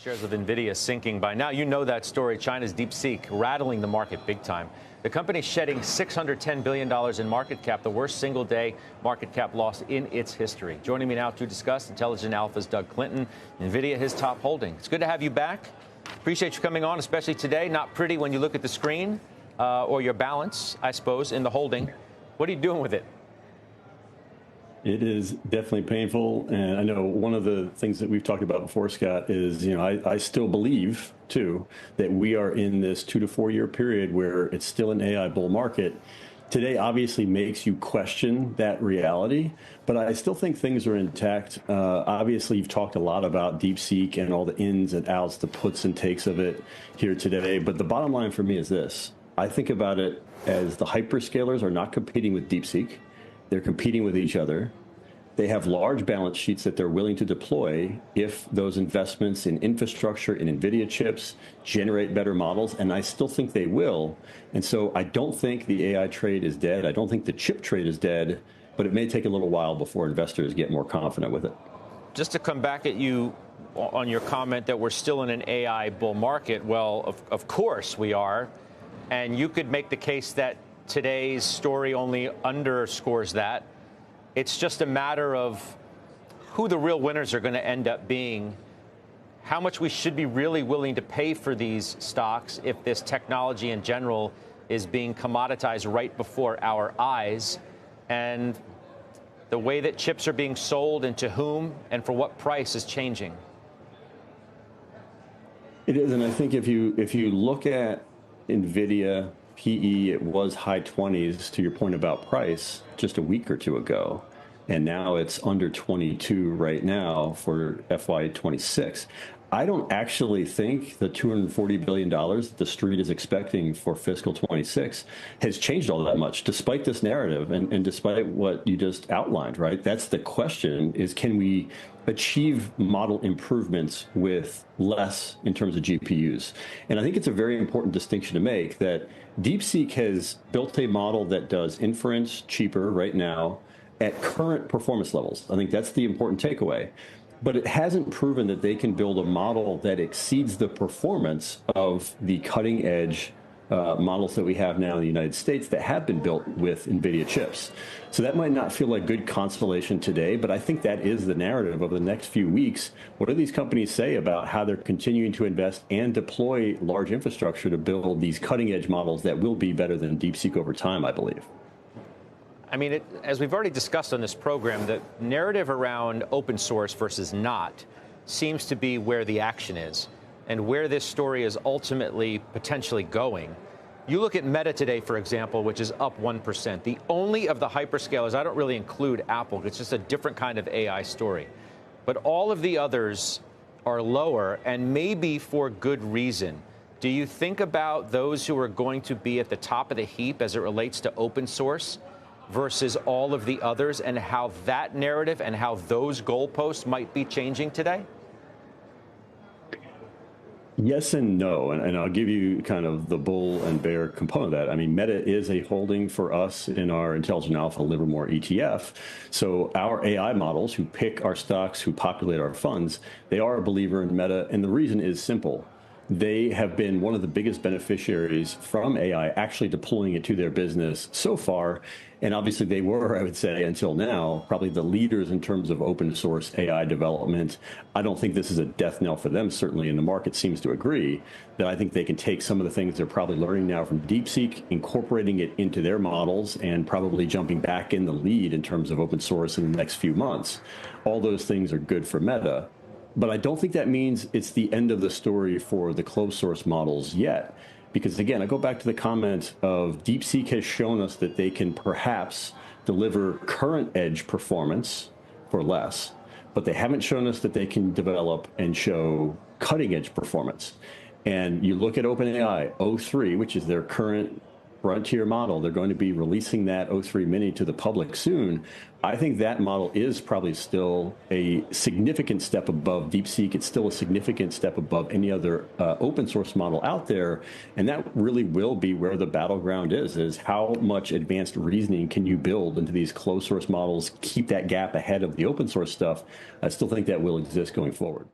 Shares of NVIDIA sinking by now. You know that story. China's DeepSeek rattling the market big time. The company shedding $610 billion in market cap, the worst single-day market cap loss in its history. Joining me now to discuss Intelligent Alpha's Doug Clinton, NVIDIA, his top holding. It's good to have you back. Appreciate you coming on, especially today. Not pretty when you look at the screen or your balance, I suppose, in the holding. What are you doing with it? It is definitely painful, and I know one of the things that we've talked about before, Scott, is, I still believe, too, that we are in this 2 to 4 year period where it's still an AI bull market. Today obviously makes you question that reality, but I still think things are intact. Obviously, you've talked a lot about DeepSeek and all the ins and outs, the puts and takes of it here today, but the bottom line for me is this. I think about it as the hyperscalers are not competing with DeepSeek. They're competing with each other. They have large balance sheets that they're willing to deploy if those investments in infrastructure, in NVIDIA chips, generate better models, and I still think they will. And so I don't think the AI trade is dead. I don't think the chip trade is dead, but it may take a little while before investors get more confident with it. Just to come back at you on your comment that we're still in an AI bull market, well, of course we are. And you could make the case that today's story only underscores that. It's just a matter of who the real winners are going to end up being, how much we should be really willing to pay for these stocks if this technology in general is being commoditized right before our eyes, and the way that chips are being sold and to whom and for what price is changing. It is, and I think if you look at NVIDIA, PE, it was high 20s, to your point about price, just a week or two ago. And now it's under 22 right now for FY26. I don't actually think the $240 billion that the street is expecting for fiscal 26 has changed all that much, despite this narrative and despite what you just outlined, right? That's the question, is can we achieve model improvements with less in terms of GPUs? And I think it's a very important distinction to make that DeepSeek has built a model that does inference cheaper right now at current performance levels. I think that's the important takeaway. But it hasn't proven that they can build a model that exceeds the performance of the cutting edge models that we have now in the United States that have been built with NVIDIA chips. So that might not feel like good consolation today, but I think that is the narrative over the next few weeks. What do these companies say about how they're continuing to invest and deploy large infrastructure to build these cutting edge models that will be better than DeepSeek over time, I believe? I mean, as we've already discussed on this program, the narrative around open source versus not seems to be where the action is and where this story is ultimately potentially going. You look at Meta today, for example, which is up 1%. The only of the hyperscalers, I don't really include Apple, it's just a different kind of AI story. But all of the others are lower, and maybe for good reason. Do you think about those who are going to be at the top of the heap as it relates to open source versus all of the others, and how that narrative and how those goalposts might be changing today? Yes and no, and I'll give you kind of the bull and bear component of that. I mean, Meta is a holding for us in our Intelligent Alpha Livermore ETF. So our AI models who pick our stocks, who populate our funds, they are a believer in Meta, and the reason is simple. They have been one of the biggest beneficiaries from AI actually deploying it to their business so far. And obviously they were, I would say, until now, probably the leaders in terms of open source AI development. I don't think this is a death knell for them, certainly, and the market seems to agree that I think they can take some of the things they're probably learning now from DeepSeek, incorporating it into their models, and probably jumping back in the lead in terms of open source in the next few months. All those things are good for Meta. But I don't think that means it's the end of the story for the closed source models yet. Because again, I go back to the comment of DeepSeek has shown us that they can perhaps deliver current edge performance for less, but they haven't shown us that they can develop and show cutting edge performance. And you look at OpenAI, O3, which is their current frontier model. They're going to be releasing that O3 Mini to the public soon. I think that model is probably still a significant step above DeepSeek. It's still a significant step above any other open source model out there. And that really will be where the battleground is how much advanced reasoning can you build into these closed source models, keep that gap ahead of the open source stuff. I still think that will exist going forward.